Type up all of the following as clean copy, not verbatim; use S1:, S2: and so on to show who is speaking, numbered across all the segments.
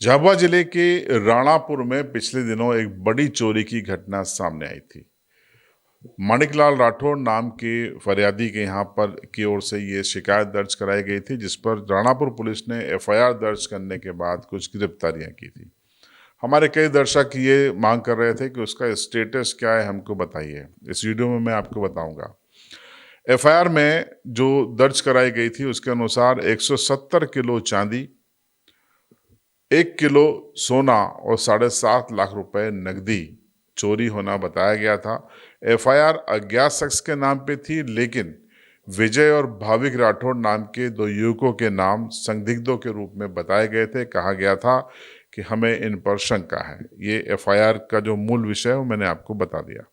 S1: झाबुआ जिले के राणापुर में पिछले दिनों एक बड़ी चोरी की घटना सामने आई थी। माणिकलाल राठौड़ नाम के फरियादी के यहाँ पर की ओर से ये शिकायत दर्ज कराई गई थी, जिस पर राणापुर पुलिस ने एफआईआर दर्ज करने के बाद कुछ गिरफ्तारियां की थी। हमारे कई दर्शक ये मांग कर रहे थे कि उसका स्टेटस क्या है, हमको बताइए। इस वीडियो में मैं आपको बताऊंगा। एफआईआर में जो दर्ज कराई गई थी उसके अनुसार 170 किलो चांदी, 1 किलो सोना और 7.5 लाख रुपए नकदी चोरी होना बताया गया था। एफआईआर अज्ञात शख्स के नाम पे थी, लेकिन विजय और भाविक राठौड़ नाम के दो युवकों के नाम संदिग्धों के रूप में बताए गए थे। कहा गया था कि हमें इन पर शंका है। ये एफआईआर का जो मूल विषय है वो मैंने आपको बता दिया।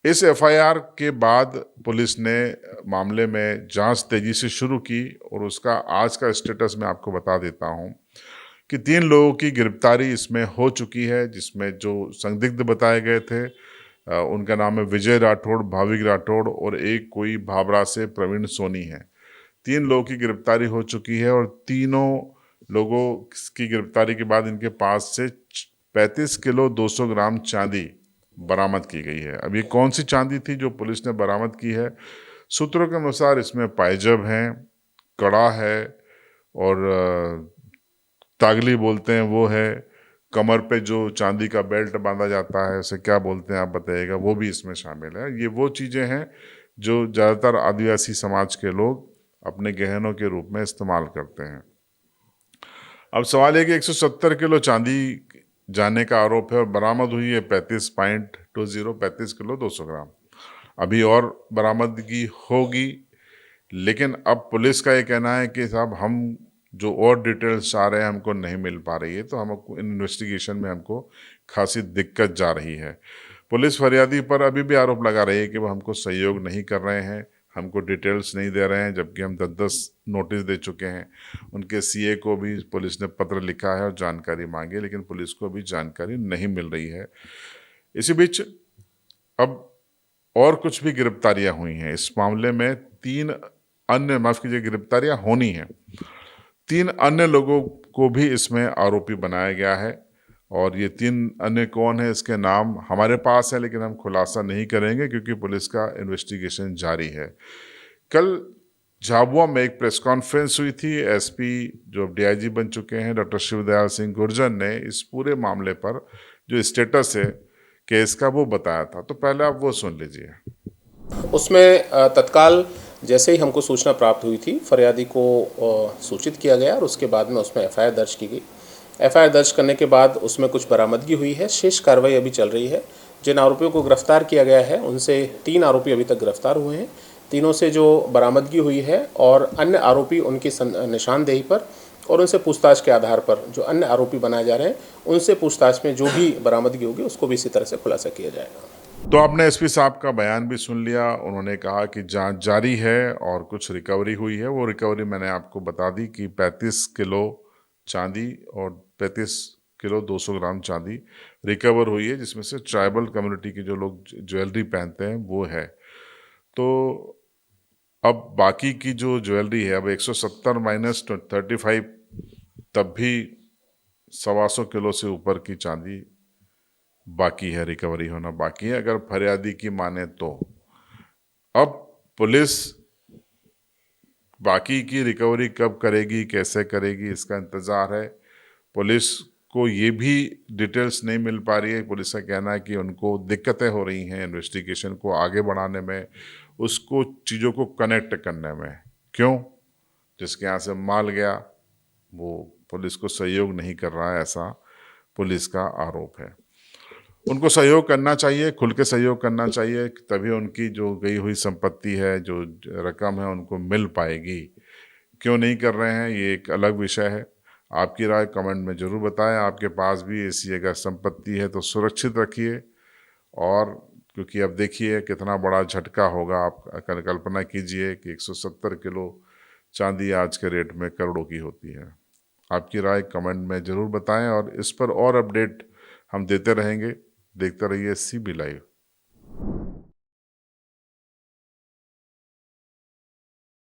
S1: इस एफआईआर के बाद पुलिस ने मामले में जांच तेजी से शुरू की और उसका आज का स्टेटस मैं आपको बता देता हूं कि 3 लोगों की गिरफ्तारी इसमें हो चुकी है, जिसमें जो संदिग्ध बताए गए थे उनका नाम है विजय राठौड़, भाविक राठौड़ और एक कोई भाबरा से प्रवीण सोनी है। 3 लोगों की गिरफ्तारी हो चुकी है और तीनों लोगों की गिरफ्तारी के बाद इनके पास से 35 किलो 200 ग्राम चांदी बरामद की गई है। अब ये कौन सी चांदी थी जो पुलिस ने बरामद की है? सूत्रों के अनुसार इसमें पायजब है, कड़ा है और तागली बोलते हैं वो है, कमर पे जो चांदी का बेल्ट बांधा जाता है उसे क्या बोलते हैं आप बताइएगा, वो भी इसमें शामिल है। ये वो चीज़ें हैं जो ज़्यादातर आदिवासी समाज के लोग अपने गहनों के रूप में इस्तेमाल करते हैं। अब सवाल है कि 170 किलो चांदी जाने का आरोप है और बरामद हुई है 35 किलो 200 ग्राम। अभी और बरामदगी होगी, लेकिन अब पुलिस का ये कहना है कि साहब हम जो और डिटेल्स चाह रहे हैं हमको नहीं मिल पा रही है, तो हमको इन्वेस्टिगेशन में हमको खासी दिक्कत जा रही है। पुलिस फरियादी पर अभी भी आरोप लगा रही है कि वो हमको सहयोग नहीं कर रहे हैं, हमको डिटेल्स नहीं दे रहे हैं, जबकि हम 10-10 नोटिस दे चुके हैं। उनके सीए को भी पुलिस ने पत्र लिखा है और जानकारी मांगी, लेकिन पुलिस को अभी जानकारी नहीं मिल रही है। इसी बीच अब और कुछ भी गिरफ्तारियां हुई हैं इस मामले में। 3 अन्य, माफ कीजिए, गिरफ्तारियां होनी हैं। 3 अन्य लोगों को भी इसमें आरोपी बनाया गया है और ये 3 अन्य कौन है इसके नाम हमारे पास है, लेकिन हम खुलासा नहीं करेंगे क्योंकि पुलिस का इन्वेस्टिगेशन जारी है। कल झाबुआ में एक प्रेस कॉन्फ्रेंस हुई थी। एसपी जो डीआईजी बन चुके हैं डॉक्टर शिवदयाल सिंह गुर्जर ने इस पूरे मामले पर जो स्टेटस है केस का वो बताया था, तो पहले आप वो सुन लीजिए।
S2: उसमें तत्काल जैसे ही हमको सूचना प्राप्त हुई थी, फरियादी को सूचित किया गया और उसके बाद में उसमें एफआईआर दर्ज की गई। एफआईआर दर्ज करने के बाद उसमें कुछ बरामदगी हुई है। शेष कार्रवाई अभी चल रही है। जिन आरोपियों को गिरफ्तार किया गया है उनसे 3 आरोपी अभी तक गिरफ्तार हुए हैं। तीनों से जो बरामदगी हुई है और अन्य आरोपी उनकी निशानदेही पर और उनसे पूछताछ के आधार पर जो अन्य आरोपी बनाए जा रहे हैं उनसे पूछताछ में जो भी बरामदगी होगी उसको भी इसी तरह से खुलासा किया जाएगा।
S1: तो आपने एसपी साहब का बयान भी सुन लिया। उन्होंने कहा कि जांच जारी है और कुछ रिकवरी हुई है। वो रिकवरी मैंने आपको बता दी कि 35 किलो चांदी और 35 किलो 200 ग्राम चांदी रिकवर हुई है, जिसमें से ट्राइबल कम्युनिटी के जो लोग ज्वेलरी पहनते हैं वो है। तो अब बाकी की जो ज्वेलरी है, अब 170 माइनस 35, तब भी 125 किलो से ऊपर की चांदी बाकी है, रिकवरी होना बाकी है अगर फरियादी की माने तो। अब पुलिस बाकी की रिकवरी कब करेगी, कैसे करेगी, इसका इंतज़ार है। पुलिस को ये भी डिटेल्स नहीं मिल पा रही है। पुलिस का कहना है कि उनको दिक्कतें हो रही हैं इन्वेस्टिगेशन को आगे बढ़ाने में, उसको चीज़ों को कनेक्ट करने में। क्यों? जिसके यहाँ से माल गया वो पुलिस को सहयोग नहीं कर रहा है, ऐसा पुलिस का आरोप है। उनको सहयोग करना चाहिए, खुल के सहयोग करना चाहिए, तभी उनकी जो गई हुई संपत्ति है, जो रकम है, उनको मिल पाएगी। क्यों नहीं कर रहे हैं, ये एक अलग विषय है। आपकी राय कमेंट में ज़रूर बताएं। आपके पास भी ऐसी अगर संपत्ति है तो सुरक्षित रखिए। और क्योंकि अब देखिए कितना बड़ा झटका होगा, आप कल्पना कीजिए कि 170 किलो चांदी आज के रेट में करोड़ों की होती है। आपकी राय कमेंट में ज़रूर बताएं और इस पर और अपडेट हम देते रहेंगे। देखते रहिए CB लाइव।